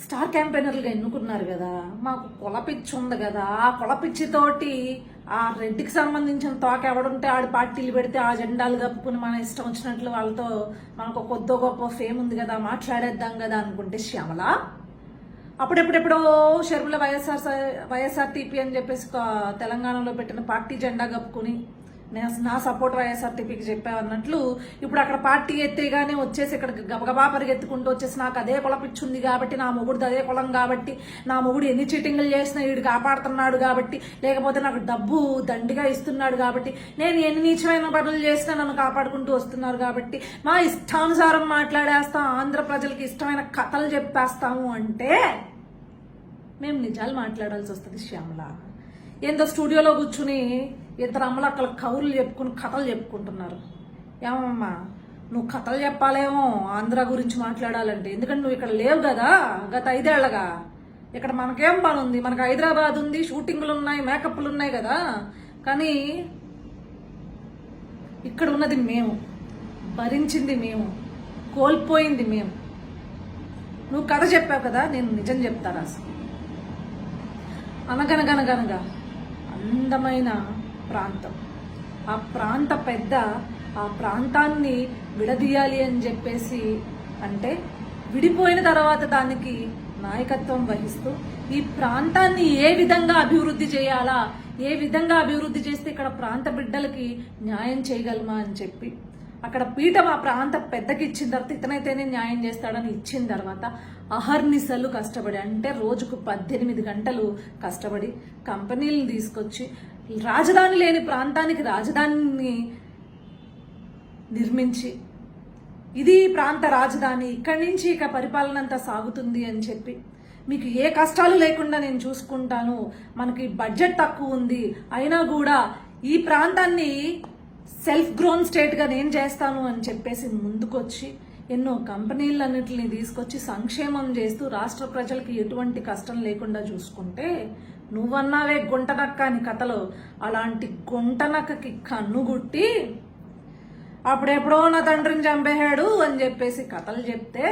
Star క్యాంపెయినర్లుగా ఎన్నుకున్నారు కదా, మాకు కులపిచ్చి ఉంది కదా, ఆ కులపిచ్చితోటి ఆ రెడ్డికి సంబంధించిన తోక ఎవడుంటే ఆడి పార్టీలు పెడితే ఆ జెండాలు కప్పుకుని మన ఇష్టం వచ్చినట్లు వాళ్ళతో మనకు కొద్దో గొప్ప ఫేమ్ ఉంది కదా, మాట్లాడేద్దాం కదా అనుకుంటే శ్యామల అప్పుడెప్పుడెప్పుడో షర్మిల వైఎస్ఆర్టీపీ అని చెప్పేసి తెలంగాణలో పెట్టిన పార్టీ జెండా కప్పుకుని నా సపోర్ట్ వైఎస్ఆర్టీపీకి చెప్పావన్నట్లు ఇప్పుడు అక్కడ పార్టీ ఎత్తేగానే వచ్చేసి ఇక్కడ గబగబా పరిగెత్తుకుంటూ వచ్చేసి నాకు అదే కులపిచ్చుంది కాబట్టి, నా మొగుడు అదే కులం కాబట్టి, నా మొగుడు ఎన్ని చీటింగ్లు చేసినా వీడు కాపాడుతున్నాడు కాబట్టి, లేకపోతే నాకు డబ్బు దండిగా ఇస్తున్నాడు కాబట్టి, నేను ఎన్ని నీచమైన పనులు చేసినా నన్ను కాపాడుకుంటూ వస్తున్నారు కాబట్టి మా ఇష్టానుసారం మాట్లాడేస్తాం, ఆంధ్ర ప్రజలకి ఇష్టమైన కథలు చెప్పేస్తాము అంటే మేము నిజాలు మాట్లాడాల్సి వస్తుంది శ్యామల. ఏందో స్టూడియోలో కూర్చుని ఇద్దరు అమ్మలు అక్కడ కౌరులు చెప్పుకుని కథలు చెప్పుకుంటున్నారు. ఏమమ్మా నువ్వు కథలు చెప్పాలేమో ఆంధ్ర గురించి మాట్లాడాలంటే, ఎందుకంటే నువ్వు ఇక్కడ లేవు కదా గత 5 ఏళ్లగా. ఇక్కడ మనకేం పని ఉంది, మనకు హైదరాబాద్ ఉంది, షూటింగ్లు ఉన్నాయి, మేకప్లు ఉన్నాయి కదా. కానీ ఇక్కడ ఉన్నది మేము, భరించింది మేము, కోల్పోయింది మేము. నువ్వు కథ చెప్పావు కదా, నేను నిజం చెప్తాను. అసలు అనగనగనగనగా అందమైన ప్రాంతం, ఆ ప్రాంత పెద్ద ఆ ప్రాంతాన్ని విడదీయాలి అని చెప్పేసి అంటే విడిపోయిన తర్వాత దానికి నాయకత్వం వహిస్తూ ఈ ప్రాంతాన్ని ఏ విధంగా అభివృద్ధి చేయాలా, ఏ విధంగా అభివృద్ధి చేస్తే ఇక్కడ ప్రాంత బిడ్డలకి న్యాయం చేయగలమా అని చెప్పి అక్కడ పీఠం ఆ ప్రాంత పెద్దకి ఇచ్చిన తర్వాత ఇతనైతేనే న్యాయం చేస్తాడని ఇచ్చిన తర్వాత అహర్నిశలు కష్టపడి, అంటే రోజుకు 18 గంటలు కష్టపడి కంపెనీలను తీసుకొచ్చి రాజధాని లేని ప్రాంతానికి రాజధానిని నిర్మించి ఇది ప్రాంత రాజధాని, ఇక్కడి నుంచి ఇక పరిపాలన అంతా సాగుతుంది అని చెప్పి మీకు ఏ కష్టాలు లేకుండా నేను చూసుకుంటాను, మనకి బడ్జెట్ తక్కువ ఉంది అయినా కూడా ఈ ప్రాంతాన్ని సెల్ఫ్ గ్రోన్ స్టేట్గా నేను చేస్తాను అని చెప్పేసి ముందుకొచ్చి ఎన్నో కంపెనీలన్నింటినీ తీసుకొచ్చి సంక్షేమం చేస్తూ రాష్ట్ర ప్రజలకి ఎటువంటి కష్టం లేకుండా చూసుకుంటే, నువ్వన్నావే గుంటనక్క అని కథలో, అలాంటి గుంటనక్కకి కన్నుగుట్టి అప్పుడెప్పుడో నా తండ్రిని చంపేశాడు అని చెప్పేసి కథలు చెప్తే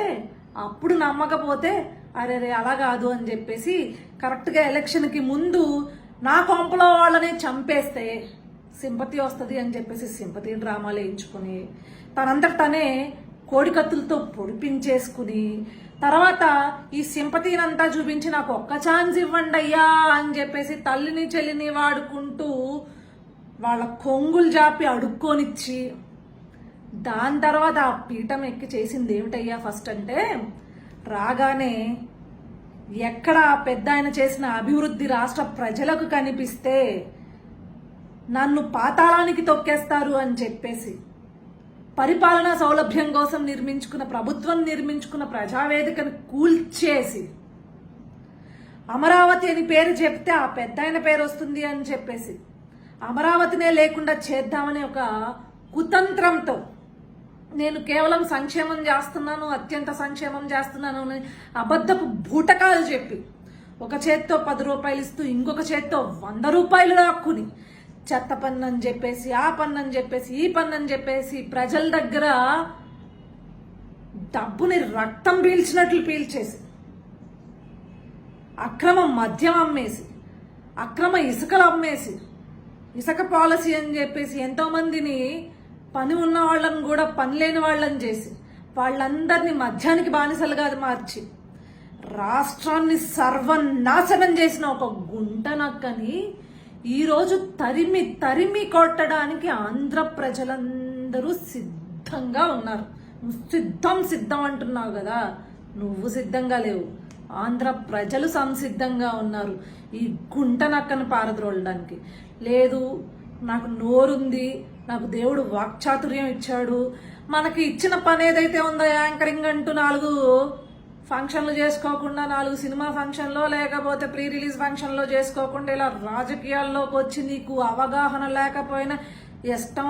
అప్పుడు నమ్మకపోతే అరే రే అలా కాదు అని చెప్పేసి కరెక్ట్గా ఎలక్షన్కి ముందు నా కొంపలో వాళ్ళని చంపేస్తే సింపతి వస్తుంది అని చెప్పేసి సింపతి డ్రామాలు వేయించుకుని తనంతట తనే కోడికత్తులతో పొడిపించేసుకుని తర్వాత ఈ సింపతినంతా చూపించి నాకు ఒక్క ఛాన్స్ ఇవ్వండి అయ్యా అని చెప్పేసి తల్లిని చెల్లిని వాడుకుంటూ వాళ్ళ కొంగులు జాపి అడుక్కొనిచ్చి దాని తర్వాత ఆ పీఠం ఎక్కి చేసింది ఏమిటయ్యా ఫస్ట్ అంటే, రాగానే ఎక్కడ పెద్ద ఆయన చేసిన అభివృద్ధి రాష్ట్ర ప్రజలకు కనిపిస్తే నన్ను పాతాళానికి తొక్కేస్తారు అని చెప్పేసి పరిపాలనా సౌలభ్యం కోసం ప్రభుత్వం నిర్మించుకున్న ప్రజావేదికను కూల్చేసి అమరావతి అని పేరు చెప్తే ఆ పెద్ద ఆయన పేరు వస్తుంది అని చెప్పేసి అమరావతినే లేకుండా చేద్దామనే ఒక కుతంత్రంతో నేను కేవలం సంక్షేమం చేస్తున్నాను, అత్యంత సంక్షేమం చేస్తున్నాను అని అబద్ధపు బూటకాలు చెప్పి ఒక చేత్తో 10 రూపాయలు ఇస్తూ ఇంకొక చేత్తో 100 రూపాయలు దాక్కుని చెత్త పన్ను అని చెప్పేసి ఆ పన్ను అని చెప్పేసి ఈ పన్ను అని చెప్పేసి ప్రజల దగ్గర డబ్బుని రక్తం పీల్చినట్లు పీల్చేసి అక్రమ మద్యం అమ్మేసి అక్రమ ఇసుకలు అమ్మేసి ఇసుక పాలసీ అని చెప్పేసి ఎంతో మందిని పని ఉన్న వాళ్ళని కూడా పని లేని వాళ్ళని చేసి వాళ్ళందరినీ మద్యానికి బానిసలుగా మార్చి రాష్ట్రాన్ని సర్వనాశనం చేసిన ఒక గుంటనక్కని ఈరోజు తరిమి తరిమి కొట్టడానికి ఆంధ్ర ప్రజలందరూ సిద్ధంగా ఉన్నారు. నువ్వు సిద్ధం అంటున్నావు కదా, నువ్వు సిద్ధంగా లేవు, ఆంధ్ర ప్రజలు సంసిద్ధంగా ఉన్నారు ఈ గుంటనక్కను పారద్రోలడానికి. లేదు నాకు నోరుంది, నాకు దేవుడు వాక్చాతుర్యం ఇచ్చాడు, మనకి ఇచ్చిన పని ఏదైతే ఉందో యాంకరింగ్ అంటూ 4 ఫంక్షన్లు చేసుకోకుండా 4 సినిమా ఫంక్షన్లో లేకపోతే ప్రీ రిలీజ్ ఫంక్షన్లో చేసుకోకుండా ఇలా రాజకీయాల్లోకి వచ్చి నీకు అవగాహన లేకపోయినా ఇష్టం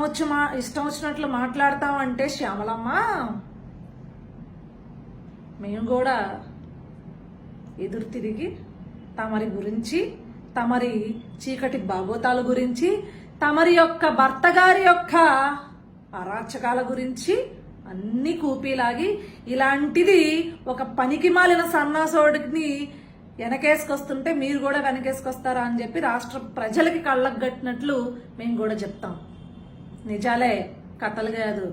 వచ్చినట్లు మాట్లాడతామంటే శ్యామలమ్మ, మేము కూడా ఎదురు తిరిగి తమరి గురించి, తమరి చీకటి బాగోతాల గురించి, తమరి యొక్క భర్త గారి యొక్క అరాచకాల గురించి అన్ని కూపీలాగి ఇలాంటిది ఒక పనికి మాలిన సన్నాసోడిని వెనకేసుకొస్తుంటే మీరు కూడా వెనకేసుకొస్తారా అని చెప్పి రాష్ట్ర ప్రజలకి కళ్ళకు కట్టినట్లు మేము కూడా చెప్తాం. నిజాలే, కథలు కాదు.